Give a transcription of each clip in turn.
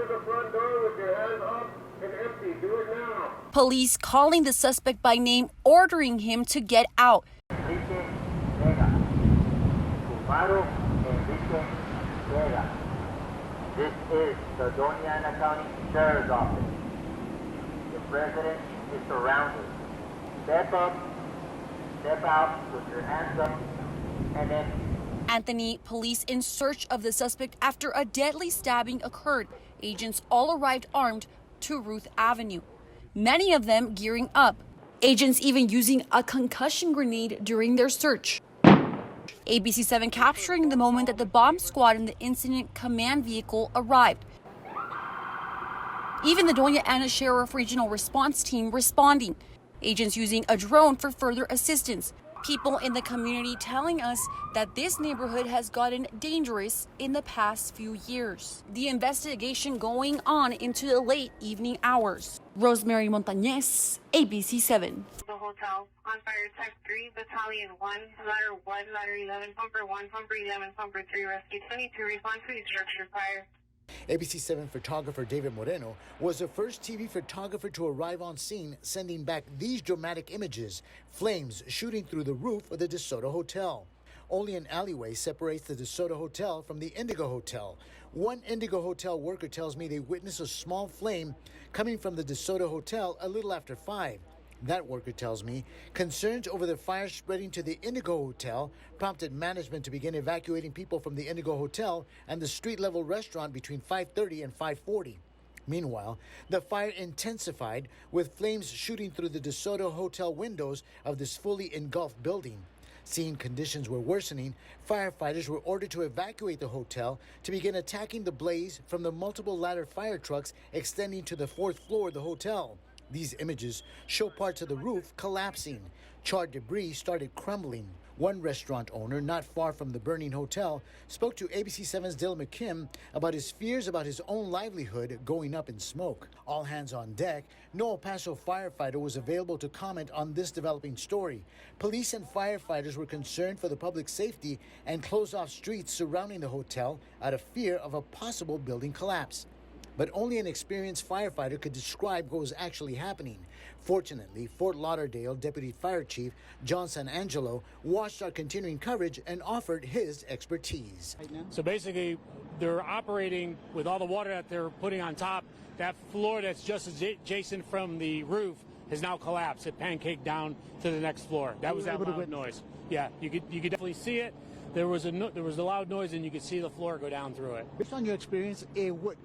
to the front door with your hands up and empty. Do it now. Police calling the suspect by name, ordering him to get out. Enrique Vega. Kumaro Enrique Vega. This is the Doña Ana County Sheriff's Office. The president is surrounded. Step up, step out with your hands up, and then Anthony, police in search of the suspect after a deadly stabbing occurred. Agents all arrived armed to Ruth Avenue, many of them gearing up. Agents even using a concussion grenade during their search. ABC7 capturing the moment that the bomb squad and the incident command vehicle arrived. Even the Doña Ana Sheriff Regional Response Team responding. Agents using a drone for further assistance. People in the community telling us that this neighborhood has gotten dangerous in the past few years. The investigation going on into the late evening hours. Rosemary Montañez, ABC7. The hotel on fire, Type 3, Battalion 1, Ladder 1, Ladder 11, Pumper 1, Pumper 11, Pumper 3, Rescue 22, respond to the structure fire. ABC7 photographer David Moreno was the first TV photographer to arrive on scene, sending back these dramatic images, flames shooting through the roof of the DeSoto Hotel. Only an alleyway separates the DeSoto Hotel from the Indigo Hotel. One Indigo Hotel worker tells me they witnessed a small flame coming from the DeSoto Hotel a little after 5. That worker tells me concerns over the fire spreading to the Indigo Hotel prompted management to begin evacuating people from the Indigo Hotel and the street-level restaurant between 5:30 and 5:40. Meanwhile, the fire intensified with flames shooting through the DeSoto Hotel windows of this fully engulfed building. Seeing conditions were worsening, firefighters were ordered to evacuate the hotel to begin attacking the blaze from the multiple ladder fire trucks extending to the 4th floor of the hotel. These images show parts of the roof collapsing. Charred debris started crumbling. One restaurant owner not far from the burning hotel spoke to ABC7's Dylan McKim about his fears about his own livelihood going up in smoke. All hands on deck, no El Paso firefighter was available to comment on this developing story. Police and firefighters were concerned for the public safety and closed off streets surrounding the hotel out of fear of a possible building collapse. But only an experienced firefighter could describe what was actually happening. Fortunately, Fort Lauderdale Deputy Fire Chief John San Angelo watched our continuing coverage and offered his expertise. So basically, they're operating with all the water that they're putting on top. That floor that's just adjacent from the roof has now collapsed. It pancaked down to the next floor. That was that loud noise. Yeah, you could definitely see it. There was a loud noise, and you could see the floor go down through it. Based on your experience,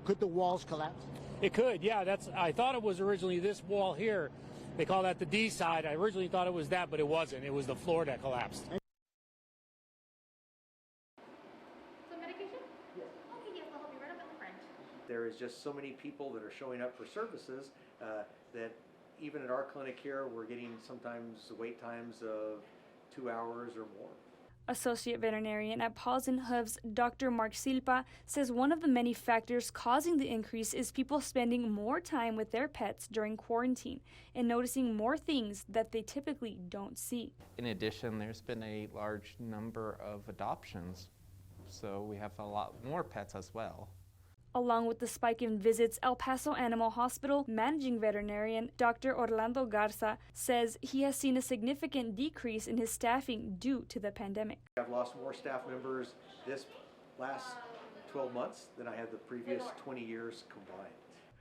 could the walls collapse? It could, yeah. I thought it was originally this wall here. They call that the D side. I originally thought it was that, but it wasn't. It was the floor that collapsed. Some medication? Yes. Okay, yes, I'll help you right up at the front. There is just so many people that are showing up for services that even at our clinic here, we're getting sometimes wait times of 2 hours or more. Associate veterinarian at Paws and Hooves, Dr. Mark Silpa, says one of the many factors causing the increase is people spending more time with their pets during quarantine and noticing more things that they typically don't see. In addition, there's been a large number of adoptions, so we have a lot more pets as well. Along with the spike in visits, El Paso Animal Hospital managing veterinarian Dr. Orlando Garza says he has seen a significant decrease in his staffing due to the pandemic. I've lost more staff members this last 12 months than I had the previous 20 years combined.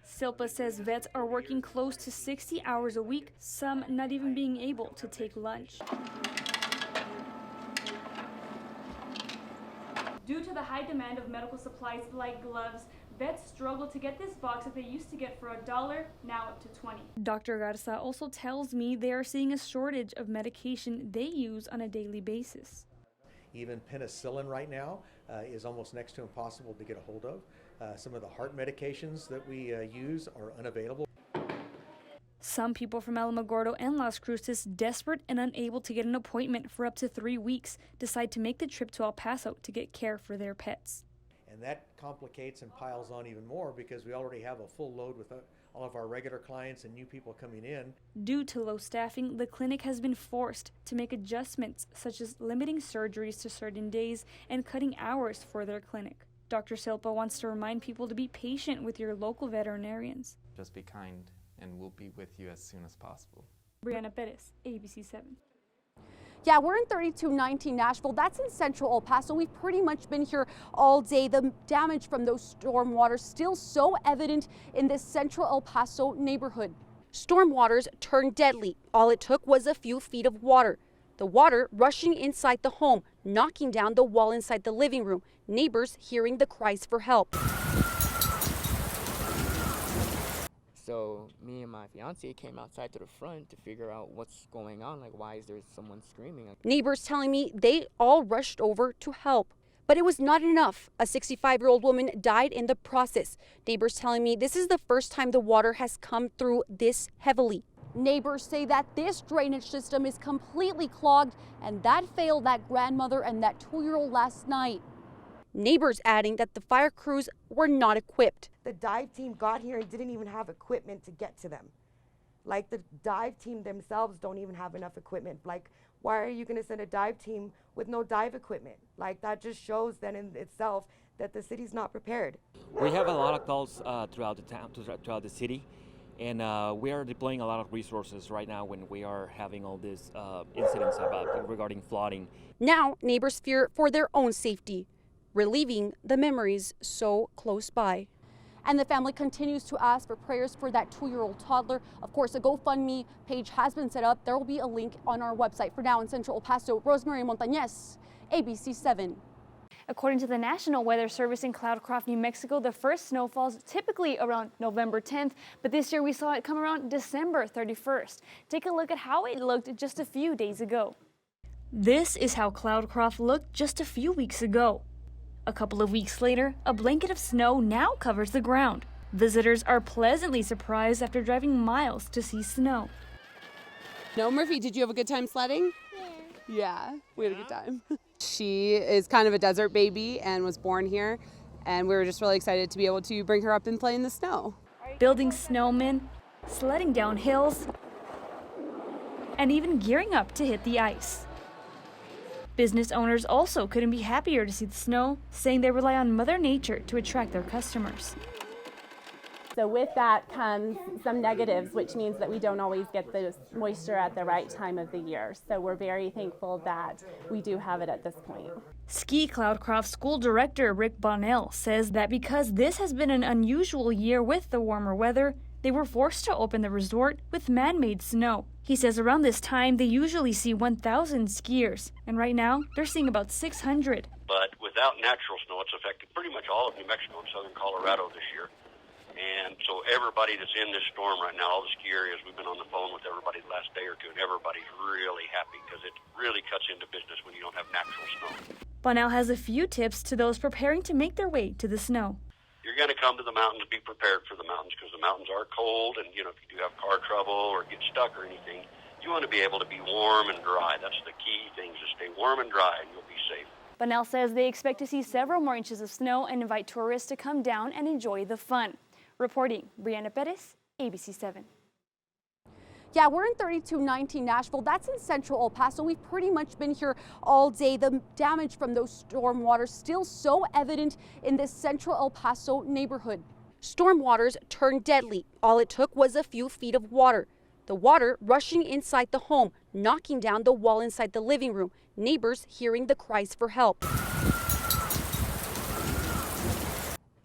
Silpa says vets are working close to 60 hours a week, some not even being able to take lunch. Due to the high demand of medical supplies like gloves, vets struggle to get this box that they used to get for $1, now up to $20. Dr. Garza also tells me they are seeing a shortage of medication they use on a daily basis. Even penicillin right now is almost next to impossible to get a hold of. Some of the heart medications that we use are unavailable. Some people from Alamogordo and Las Cruces, desperate and unable to get an appointment for up to 3 weeks, decide to make the trip to El Paso to get care for their pets. And that complicates and piles on even more because we already have a full load with all of our regular clients and new people coming in. Due to low staffing, the clinic has been forced to make adjustments such as limiting surgeries to certain days and cutting hours for their clinic. Dr. Silpa wants to remind people to be patient with your local veterinarians. Just be kind, and we'll be with you as soon as possible. Brianna Perez, ABC 7. Yeah, we're in 3219 Nashville. That's in central El Paso. We've pretty much been here all day. The damage from those storm waters still so evident in this central El Paso neighborhood. Storm waters turned deadly. All it took was a few feet of water. The water rushing inside the home, knocking down the wall inside the living room. Neighbors hearing the cries for help. So me and my fiance came outside to the front to figure out what's going on. Like, why is there someone screaming? Neighbors telling me they all rushed over to help. But it was not enough. A 65-year-old woman died in the process. Neighbors telling me this is the first time the water has come through this heavily. Neighbors say that this drainage system is completely clogged, and that failed that grandmother and that 2-year-old last night. Neighbors adding that the fire crews were not equipped. The dive team got here and didn't even have equipment to get to them. Like, the dive team themselves don't even have enough equipment. Like, why are you going to send a dive team with no dive equipment? Like, that just shows then in itself that the city's not prepared. We have a lot of calls throughout the town, throughout the city, and we are deploying a lot of resources right now when we are having all these incidents regarding flooding. Now, neighbors fear for their own safety, reliving the memories so close by. And the family continues to ask for prayers for that 2-year-old toddler. Of course, a GoFundMe page has been set up. There will be a link on our website. For now, in Central El Paso, Rosemary Montañez, ABC 7. According to the National Weather Service in Cloudcroft, New Mexico, the first snow falls typically around November 10th, but this year we saw it come around December 31st. Take a look at how it looked just a few days ago. This is how Cloudcroft looked just a few weeks ago. A couple of weeks later, a blanket of snow now covers the ground. Visitors are pleasantly surprised after driving miles to see snow. No, Murphy, did you have a good time sledding? Yeah, we had a good time. She is kind of a desert baby and was born here, and we were just really excited to be able to bring her up and play in the snow. Building snowmen, sledding down hills, and even gearing up to hit the ice. Business owners also couldn't be happier to see the snow, saying they rely on Mother Nature to attract their customers. So with that comes some negatives, which means that we don't always get the moisture at the right time of the year. So we're very thankful that we do have it at this point. Ski Cloudcroft School Director Rick Bonnell says that because this has been an unusual year with the warmer weather, they were forced to open the resort with man-made snow. He says around this time they usually see 1,000 skiers, and right now they're seeing about 600. But without natural snow, it's affected pretty much all of New Mexico and southern Colorado this year. And so everybody that's in this storm right now, all the ski areas, we've been on the phone with everybody the last day or two, and everybody's really happy because it really cuts into business when you don't have natural snow. Bonnell has a few tips to those preparing to make their way to the snow. You're going to come to the mountains, be prepared for the mountains because the mountains are cold, and if you do have car trouble or get stuck or anything, you want to be able to be warm and dry. That's the key thing, is to stay warm and dry and you'll be safe. Bonnell says they expect to see several more inches of snow and invite tourists to come down and enjoy the fun. Reporting, Brianna Perez, ABC 7. Yeah, we're in 3219 Nashville. That's in central El Paso. We've pretty much been here all day. The damage from those storm waters still so evident in this central El Paso neighborhood. Storm waters turned deadly. All it took was a few feet of water. The water rushing inside the home, knocking down the wall inside the living room. Neighbors hearing the cries for help.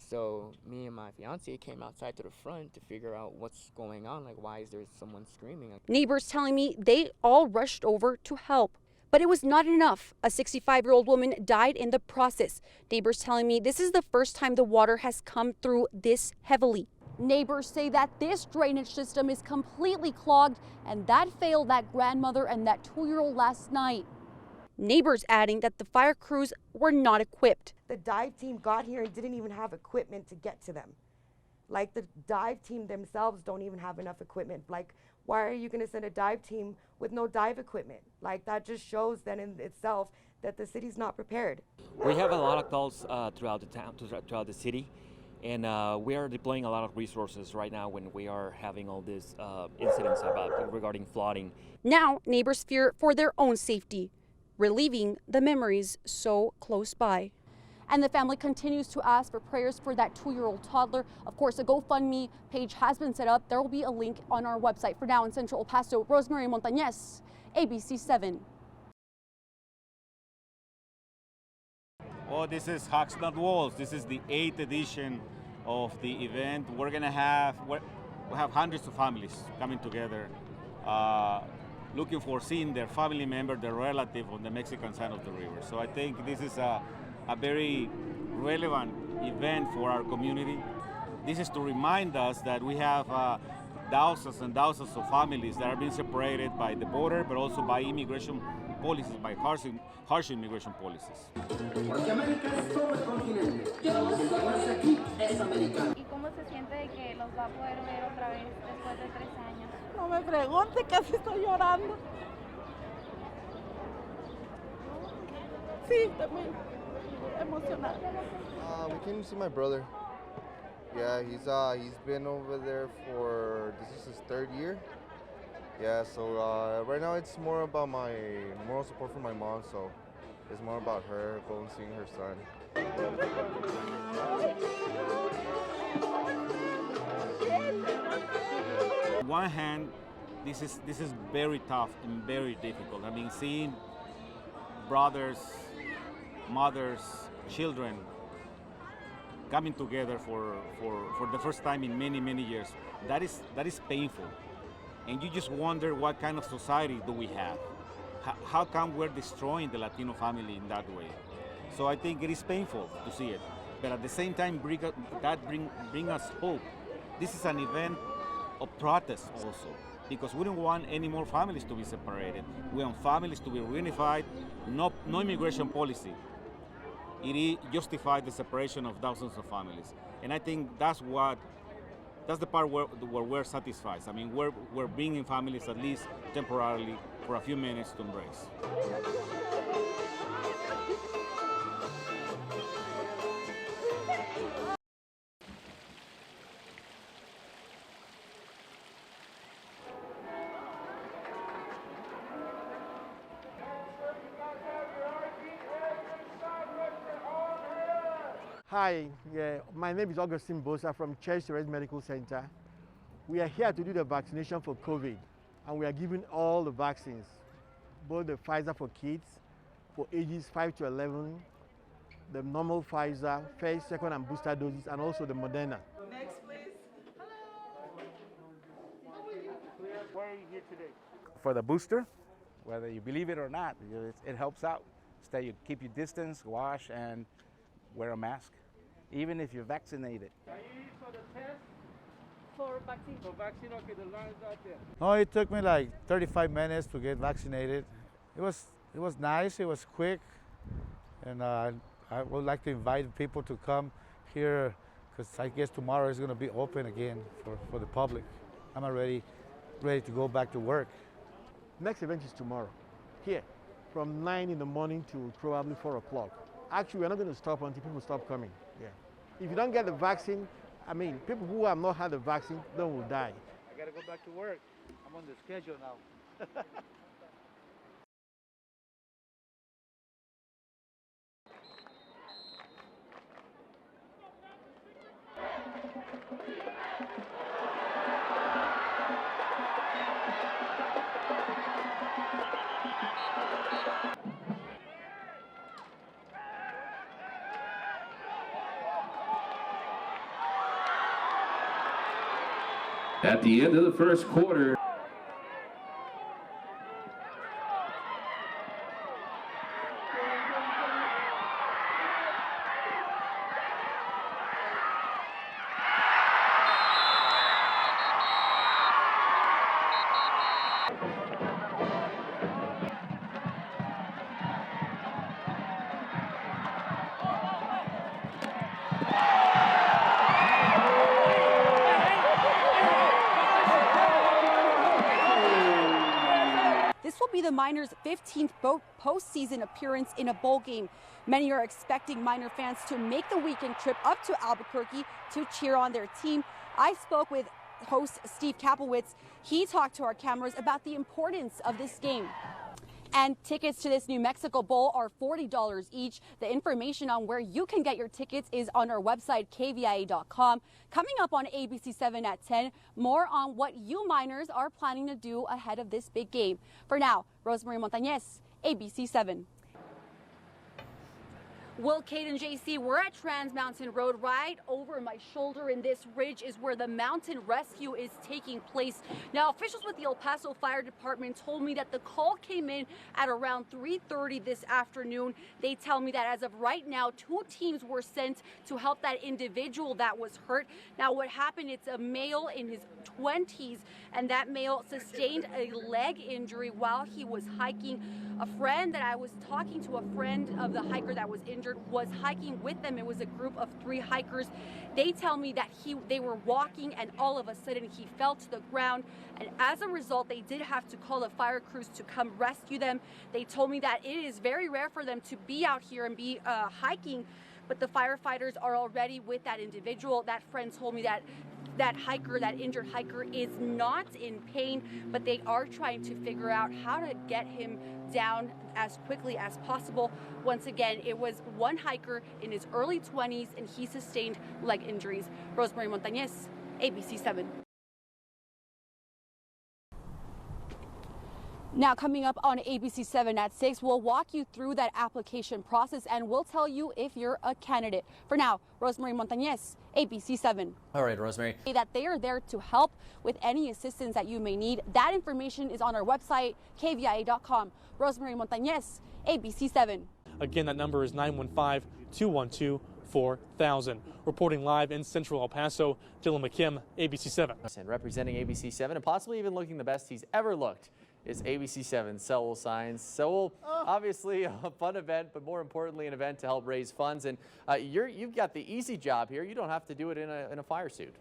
So me and my fiance came outside to the front to figure out what's going on. Like, why is there someone screaming? Neighbors telling me they all rushed over to help. But it was not enough. A 65-year-old woman died in the process. Neighbors telling me this is the first time the water has come through this heavily. Neighbors say that this drainage system is completely clogged, and that failed that grandmother and that 2-year-old last night. Neighbors adding that the fire crews were not equipped. The dive team got here and didn't even have equipment to get to them. Like, the dive team themselves don't even have enough equipment. Like, why are you going to send a dive team with no dive equipment? Like, that just shows then in itself that the city's not prepared. We have a lot of calls throughout the town, throughout the city, and we are deploying a lot of resources right now when we are having all these incidents regarding flooding. Now, neighbors fear for their own safety, reliving the memories so close by. And the family continues to ask for prayers for that 2-year-old toddler. Of course, a GoFundMe page has been set up. There will be a link on our website. For now, in Central El Paso, Rosemary Montañez, ABC 7. Well, this is Hugs Not Walls. This is the 8th edition of the event. We have hundreds of families coming together, looking for seeing their family member, their relative on the Mexican side of the river. So I think this is a very relevant event for our community. This is to remind us that we have thousands and thousands of families that are being separated by the border, but also by immigration policies, by harsh immigration policies. Porque América es todo el continente. Desde que nace aquí es americano. ¿Y cómo se siente de que los va a poder ver otra vez después de 3 años? No me pregunte, casi estoy llorando. Sí, estoy muy emocionada. We came to see my brother. Yeah, he's been over there for, this is his 3rd year. Yeah, so right now it's more about my moral support for my mom, so it's more about her going and seeing her son. On one hand, this is very tough and very difficult. I mean, seeing brothers, mothers, children coming together for the first time in many, many years, that is painful. And you just wonder what kind of society do we have? How come we're destroying the Latino family in that way? So I think it is painful to see it, but at the same time, bring us hope. This is an event of protest also, because we don't want any more families to be separated. We want families to be reunified. No immigration policy. It justified the separation of thousands of families, and I think that's the part where we're satisfied. I mean, we're bringing families at least temporarily for a few minutes to embrace. Hi, my name is Augustine Bosa from Church Terrace Medical Center. We are here to do the vaccination for COVID, and we are giving all the vaccines, both the Pfizer for kids, for ages 5 to 11, the normal Pfizer, first, second, and booster doses, and also the Moderna. Next, please. Hello. How are you? Why are you here today? For the booster, whether you believe it or not, it helps out. Keep your distance, wash, and wear a mask, even if you're vaccinated. Are you here for the test? For vaccine? For vaccine, okay, the line is out there. No, it took me like 35 minutes to get vaccinated. It was nice, it was quick, and I would like to invite people to come here, because I guess tomorrow is going to be open again for the public. I'm already ready to go back to work. Next event is tomorrow, here, from 9 in the morning to probably 4 o'clock. Actually, we're not going to stop until people stop coming. Yeah. If you don't get the vaccine, I mean, people who have not had the vaccine, they will die. I got to go back to work. I'm on the schedule now. At the end of the first quarter, The Miners' 15th postseason appearance in a bowl game. Many are expecting Miner fans to make the weekend trip up to Albuquerque to cheer on their team. I spoke with host Steve Kaplowitz. He talked to our cameras about the importance of this game. And tickets to this New Mexico Bowl are $40 each. The information on where you can get your tickets is on our website, kvia.com. Coming up on ABC7 at 10, more on what you Miners are planning to do ahead of this big game. For now, Rosemary Montañez, ABC7. Will, Kate, and JC, we're at Trans Mountain Road. Right over my shoulder in this ridge is where the mountain rescue is taking place. Now, officials with the El Paso Fire Department told me that the call came in at around 3:30 this afternoon. They tell me that as of right now, 2 teams were sent to help that individual that was hurt. Now, what happened, it's a male in his 20s, and that male sustained a leg injury while he was hiking. A friend that I was talking to, a friend of the hiker that was injured, was hiking with them. It was a group of 3 hikers. They tell me that they were walking and all of a sudden he fell to the ground, and as a result they did have to call the fire crews to come rescue them. They told me that it is very rare for them to be out here and be hiking, but the firefighters are already with that individual. That friend told me that that injured hiker is not in pain, but they are trying to figure out how to get him down as quickly as possible. Once again, it was one hiker in his early 20s and he sustained leg injuries. Rosemary Montañez, ABC7. Now, coming up on ABC7 at 6, we'll walk you through that application process and we'll tell you if you're a candidate. For now, Rosemary Montañez, ABC7. All right, Rosemary. That they are there to help with any assistance that you may need. That information is on our website, kvia.com. Rosemary Montañez, ABC7. Again, that number is 915-212-4000. Reporting live in Central El Paso, Dylan McKim, ABC7. And representing ABC7 and possibly even looking the best he's ever looked is ABC7 Sewell Signs. Sewell, obviously a fun event, but more importantly an event to help raise funds. And you've got the easy job here. You don't have to do it in a fire suit.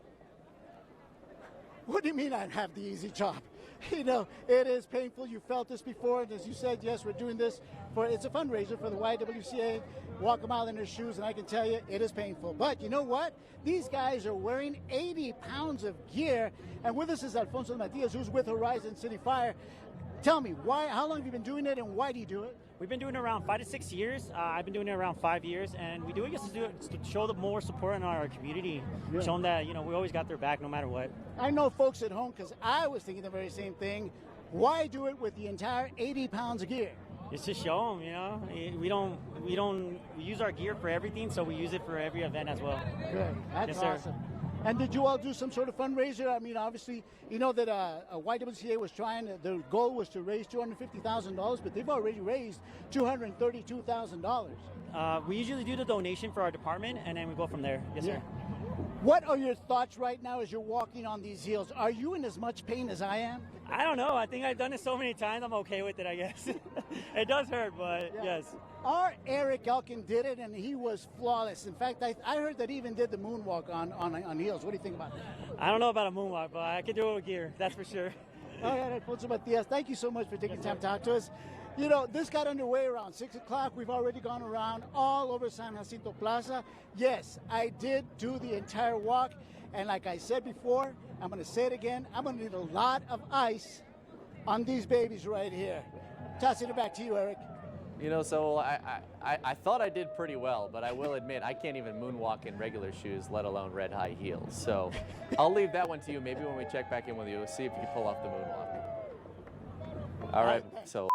What do you mean I have the easy job? You know, it is painful. You felt this before. And as you said, yes, we're doing this it's a fundraiser for the YWCA. Walk a mile in their shoes, and I can tell you it is painful. But you know what? These guys are wearing 80 pounds of gear. And with us is Alfonso Matias, who's with Horizon City Fire. Tell me, how long have you been doing it, and why do you do it? We've been doing it around 5 to 6 years. I've been doing it around 5 years, and we do it just to show them more support in our community, show them that we always got their back no matter what. I know folks at home, because I was thinking the very same thing. Why do it with the entire 80 pounds of gear? It's to show them, we use our gear for everything, so we use it for every event as well. Good, that's awesome. And did you all do some sort of fundraiser? I mean, obviously, you know that YWCA was the goal was to raise $250,000, but they've already raised $232,000. We usually do the donation for our department, and then we go from there. Yes, sir. What are your thoughts right now as you're walking on these hills? Are you in as much pain as I am? I don't know. I think I've done it so many times, I'm okay with it, I guess. It does hurt, but yes. Our Eric Elkin did it, and he was flawless. In fact, I heard that he even did the moonwalk on heels. What do you think about that? I don't know about a moonwalk, but I could do it with gear, that's for sure. All right, Alfonso Matias, thank you so much for taking time to talk to us. You know, this got underway around 6 o'clock. We've already gone around all over San Jacinto Plaza. Yes, I did do the entire walk. And like I said before, I'm going to say it again, I'm going to need a lot of ice on these babies right here. Tossing it back to you, Eric. So I thought I did pretty well, but I will admit I can't even moonwalk in regular shoes, let alone red high heels. So I'll leave that one to you. Maybe when we check back in with you, we'll see if you can pull off the moonwalk. All right, so.